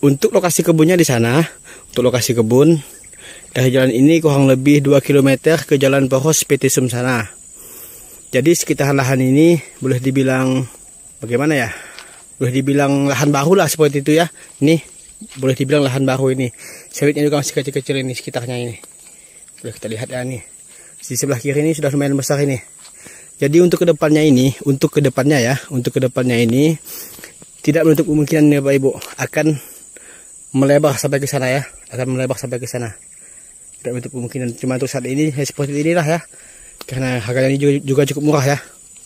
Untuk lokasi kebunnya di sana, untuk lokasi kebun dari jalan ini kurang lebih 2 km ke Jalan Poros PT Sum sana. Jadi sekitar lahan ini boleh dibilang bagaimana ya? Boleh dibilang lahan baru lah seperti itu ya. Ini boleh dibilang lahan baru ini. Sawitnya juga masih kecil-kecil ini sekitarnya ini. Boleh kita lihat ya nih. Di sebelah kiri ini sudah lumayan besar ini. Jadi untuk kedepannya ini, untuk kedepannya ini tidak menutup kemungkinan ya Bapak Ibu akan melebar sampai ke sana ya, Tidak menutup kemungkinan. Cuma untuk saat ini ya seperti inilah ya. Karena harganya ini juga cukup murah ya.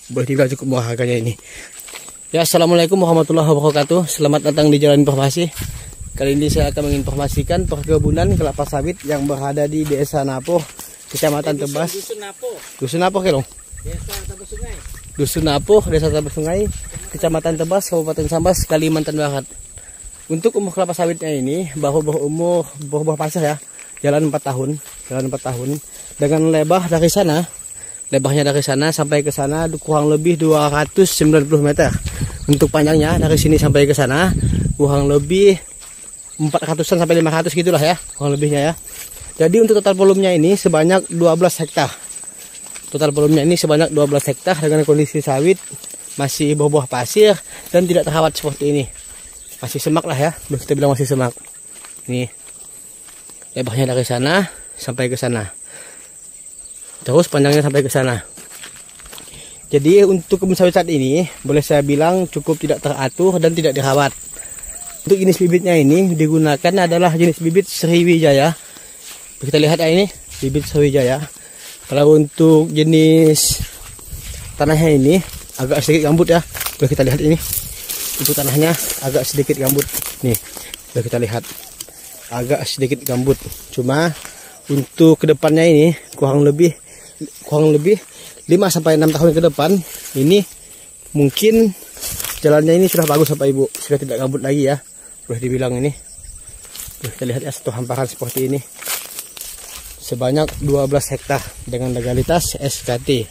Boleh dibilang cukup murah harganya ini. Ya, assalamualaikum warahmatullahi wabarakatuh. Selamat datang di Jalan Informasi. Kali ini saya akan menginformasikan perkebunan kelapa sawit yang berada di Desa Napoh, Kecamatan Tebas. Dusun Napoh kelong. Desa Tabas Sungai. Dusun Napoh, Desa Tabas Sungai, Kecamatan Tebas, Kabupaten Sambas, Kalimantan Barat. Untuk umur kelapa sawitnya ini baru berumur pasir ya. Jalan 4 tahun. Dengan lebarnya dari sana sampai ke sana kurang lebih 290 meter. Untuk panjangnya dari sini sampai ke sana kurang lebih 400-an sampai 500 gitulah ya, kurang lebihnya ya. Jadi untuk total volumenya ini sebanyak 12 hektar. Dengan kondisi sawit masih berbuah pasir dan tidak terawat seperti ini. Masih semak lah ya, kita bilang masih semak. Nih, lebarnya dari sana sampai ke sana. Terus panjangnya sampai ke sana. Jadi untuk kebun sawit saat ini boleh saya bilang cukup tidak teratur dan tidak dirawat. Untuk jenis bibitnya ini digunakan adalah jenis bibit Sriwijaya. Kita lihat ya ini bibit Sriwijaya. Kalau untuk jenis tanahnya ini agak sedikit gambut ya. Boleh kita lihat ini. Untuk tanahnya agak sedikit gambut. Nih, boleh kita lihat. Agak sedikit gambut. Cuma untuk kedepannya ini kurang lebih 5 sampai 6 tahun ke depan ini mungkin jalannya ini sudah bagus Bapak Ibu, sudah tidak gambut lagi ya. Boleh dibilang ini. Boleh kita lihat ya satu hamparan seperti ini. Sebanyak 12 hektar dengan legalitas SKT.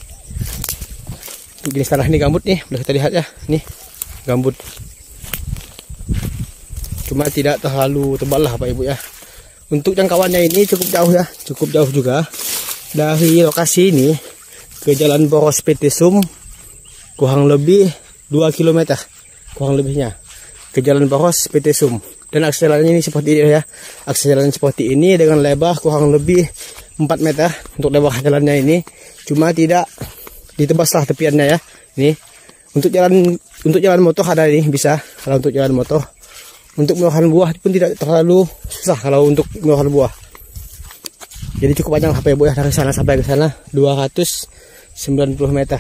Untuk jenis tanah ini gambut nih, boleh kita lihat ya. Nih, gambut. Cuma tidak terlalu tebal lah Bapak Ibu ya. Untuk jangkauannya ini cukup jauh ya, cukup jauh juga. Dari lokasi ini ke Jalan Poros PT Sum kurang lebih 2 km kurang lebihnya ke Jalan Poros PT Sum. Dan akses jalannya ini seperti ini ya. Akses jalan seperti ini dengan lebar kurang lebih 4 meter untuk lebar jalannya ini. Cuma tidak ditebas lah tepiannya ya. Ini untuk jalan motor ada ini bisa. Kalau untuk jalan motor, untuk meluahan buah pun tidak terlalu susah kalau untuk meluahan buah. Jadi cukup panjang Bapak Ibu ya, dari sana sampai ke sana 290 meter.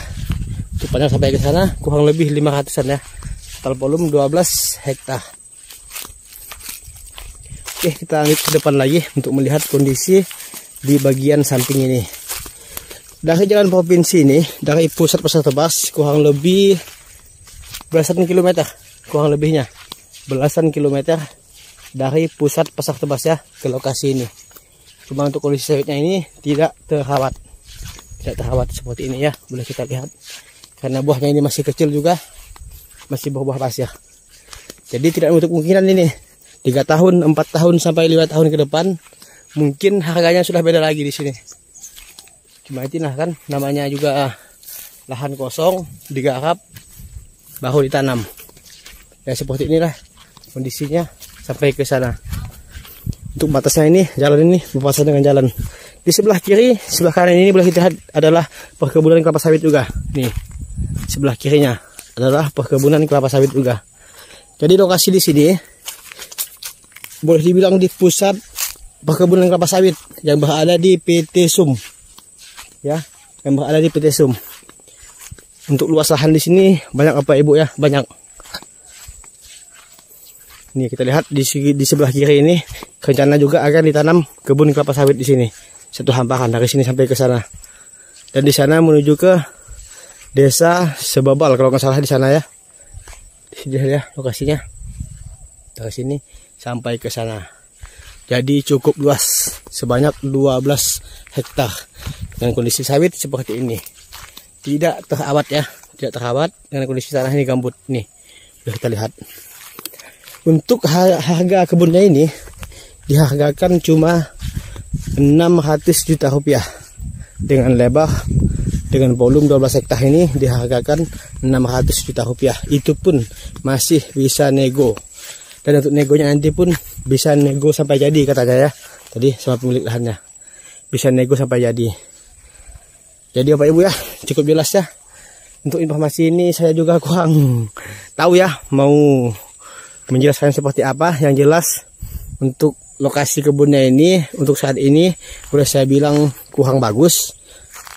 Cukup panjang sampai ke sana kurang lebih 500-an ya. Total volume 12 hektar. Oke, kita lanjut ke depan lagi untuk melihat kondisi di bagian samping ini. Dari jalan provinsi ini, dari pusat Pasar Tebas kurang lebih belasan kilometer, kurang lebihnya belasan kilometer dari pusat Pasar Tebas ya ke lokasi ini. Cuma untuk kondisi sawitnya ini tidak terawat seperti ini ya, boleh kita lihat. Karena buahnya ini masih kecil juga, masih berbuah pasir. Jadi tidak menutup kemungkinan ini 3 tahun, 4 tahun sampai 5 tahun ke depan mungkin harganya sudah beda lagi di sini. Cuma itulah kan namanya juga lahan kosong digarap baru ditanam. Ya seperti inilah kondisinya sampai ke sana. Untuk batasnya ini jalan ini berpasangan dengan jalan. Di sebelah kiri, sebelah kanan ini boleh kita lihat adalah perkebunan kelapa sawit juga. Nih, sebelah kirinya adalah perkebunan kelapa sawit juga. Jadi lokasi di sini boleh dibilang di pusat perkebunan kelapa sawit yang berada di PT Sum. Ya, yang berada di PT Sum. Untuk luas lahan di sini banyak Bapak Ibu ya, banyak. Nih kita lihat di sebelah kiri ini rencana juga akan ditanam kebun kelapa sawit di sini. Satu hamparan dari sini sampai ke sana. Dan di sana menuju ke Desa Sebabal kalau nggak salah di sana ya. Di sini ya lokasinya. Dari sini sampai ke sana. Jadi cukup luas, sebanyak 12 hektar. Dengan kondisi sawit seperti ini. Tidak terawat ya, tidak terawat dengan kondisi tanah ini gambut nih. Sudah kita lihat. Untuk harga kebunnya ini dihargakan cuma 600 juta rupiah. Dengan lebar, dengan volume 12 hektar ini dihargakan 600 juta rupiah. Itu pun masih bisa nego. Dan untuk negonya nanti pun bisa nego sampai jadi katanya ya. Tadi sama pemilik lahannya. Bisa nego sampai jadi. Jadi Bapak Ibu ya, cukup jelas ya. Untuk informasi ini saya juga kurang tahu ya mau menjelaskan seperti apa. Yang jelas untuk lokasi kebunnya ini untuk saat ini boleh saya bilang kurang bagus.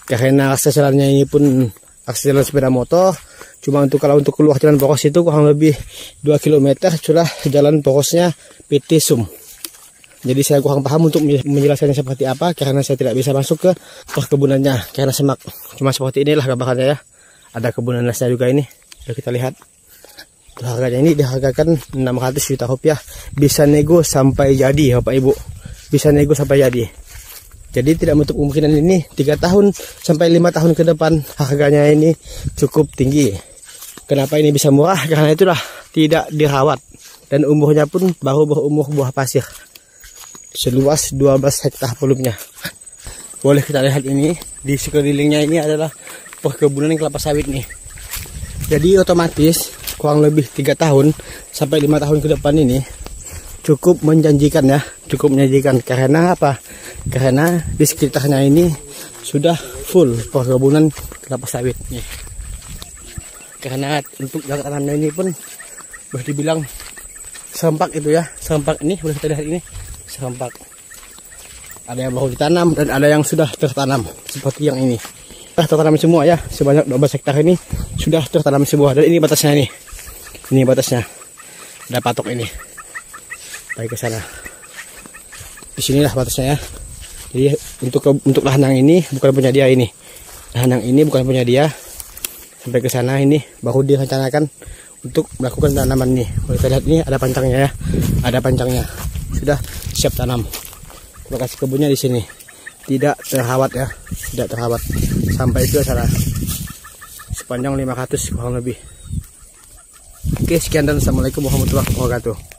Karena akses jalannya ini pun akses jalan sepeda motor. Cuma kalau untuk keluar jalan poros itu kurang lebih 2 km sudah jalan porosnya PT SUM. Jadi saya kurang paham untuk menjelaskannya seperti apa karena saya tidak bisa masuk ke perkebunannya karena semak. Cuma seperti inilah gambarannya ya. Ada kebunan nasnya juga ini. Sudah kita lihat. Harganya ini dihargakan 600 juta rupiah. Bisa nego sampai jadi Bapak Ibu. Bisa nego sampai jadi. Jadi tidak menutup kemungkinan ini 3 tahun sampai 5 tahun ke depan harganya ini cukup tinggi. Kenapa ini bisa murah? Karena itulah tidak dirawat. Dan umurnya pun baru berumur buah pasir. Seluas 12 hektar volumenya. Boleh kita lihat ini di sekelilingnya ini adalah perkebunan kelapa sawit nih. Jadi otomatis kurang lebih 3 tahun sampai 5 tahun ke depan ini cukup menjanjikan ya, cukup menjanjikan. Karena apa? Karena di sekitarnya ini sudah full perkebunan kelapa sawit nih. Karena untuk jarak tanamnya ini pun boleh dibilang serempak itu ya, serempak ini boleh kita lihat ini. Serempak. Ada yang baru ditanam dan ada yang sudah tertanam seperti yang ini. Sudah tertanam semua ya, sebanyak 12 hektar ini sudah tertanam semua. Dan ini batasnya nih. Ini batasnya. Ada patok ini. Baik ke sana. Di sinilah batasnya ya. Jadi untuk lahan yang ini bukan punya dia ini. Lahan yang ini bukan punya dia. Sampai ke sana ini baru direncanakan untuk melakukan tanaman nih. Boleh kita lihat ini ada pancangnya ya. Ada pancangnya. Sudah siap tanam. Lokasi kebunnya di sini. Tidak terhawat ya, tidak terhawat. Sampai itu sana. Sepanjang 500 kurang lebih. Oke, sekian dan assalamualaikum warahmatullahi wabarakatuh.